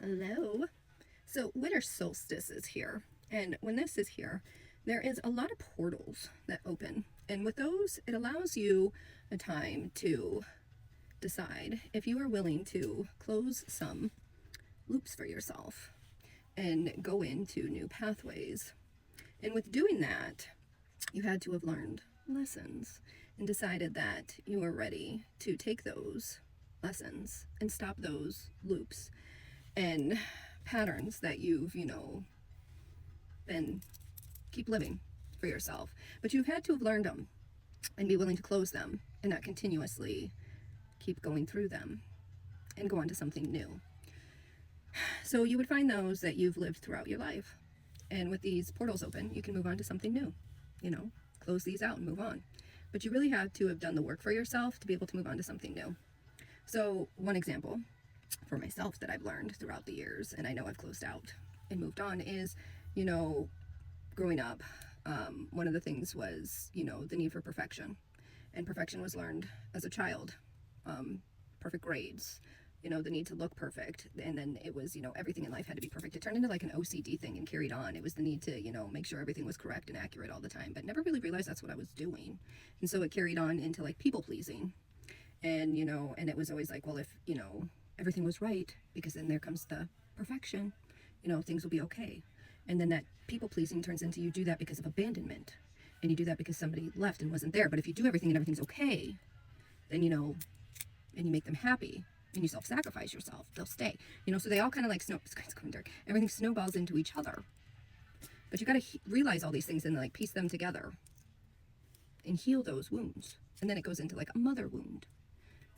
Hello. So winter solstice is here, and when this is here, there is a lot of portals that open, and with those, it allows you a time to decide if you are willing to close some loops for yourself and go into new pathways. And with doing that, you had to have learned lessons and decided that you were ready to take those lessons and stop those loops and patterns that you've, been keep living for yourself. But you've had to have learned them and be willing to close them and not continuously keep going through them and go on to something new. So you would find those that you've lived throughout your life. And with these portals open, you can move on to something new, close these out and move on. But you really have to have done the work for yourself to be able to move on to something new. So one example for myself that I've learned throughout the years, and I know I've closed out and moved on, is, growing up, one of the things was, the need for perfection. And perfection was learned as a child. Perfect grades, the need to look perfect. And then it was, everything in life had to be perfect. It turned into like an OCD thing and carried on. It was the need to, make sure everything was correct and accurate all the time, but never really realized that's what I was doing. And so it carried on into like people pleasing. And, and it was always like, well, if, everything was right, because then there comes the perfection, things will be okay. And then that people pleasing turns into you do that because of abandonment, and you do that because somebody left and wasn't there. But if you do everything and everything's okay, then, and you make them happy and you self-sacrifice yourself, they'll stay, so they all kind of like it's going dark. Everything snowballs into each other. But you got to realize all these things and like piece them together and heal those wounds. And then it goes into like a mother wound.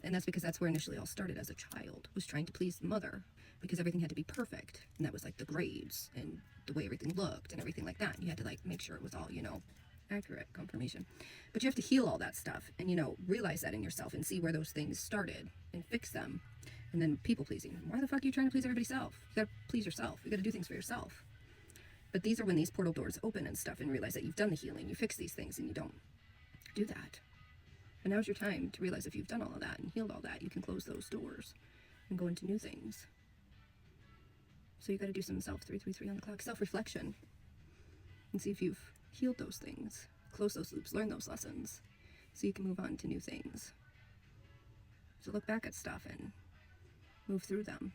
And that's because that's where initially all started as a child, was trying to please the mother, because everything had to be perfect. And that was like the grades and the way everything looked and everything like that. And you had to like make sure it was all, accurate confirmation. But you have to heal all that stuff and, realize that in yourself and see where those things started and fix them. And then people pleasing. Why the fuck are you trying to please everybody else? You gotta please yourself. You gotta do things for yourself. But these are when these portal doors open and stuff, and realize that you've done the healing, you fix these things, and you don't do that. And now's your time to realize if you've done all of that and healed all that, you can close those doors and go into new things. So you got to do some 333 on the clock, self-reflection, and see if you've healed those things, close those loops, learn those lessons, so you can move on to new things. So look back at stuff and move through them.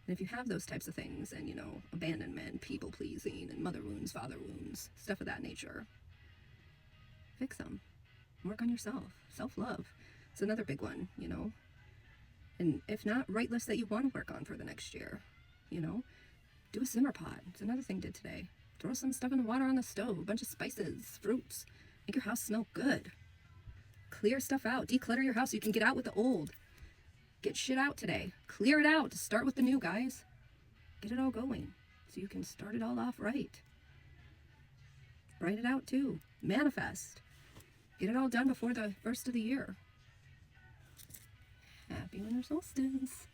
And if you have those types of things, and, abandonment, people-pleasing, and mother wounds, father wounds, stuff of that nature, fix them. Work on yourself. Self-love. It's another big one, And if not, write lists that you want to work on for the next year, Do a simmer pot. It's another thing I did today. Throw some stuff in the water on the stove, a bunch of spices, fruits. Make your house smell good. Clear stuff out. Declutter your house so you can get out with the old. Get shit out today. Clear it out. Start with the new, guys. Get it all going so you can start it all off right. Write it out too. Manifest. Get it all done before the first of the year. Happy winter solstice.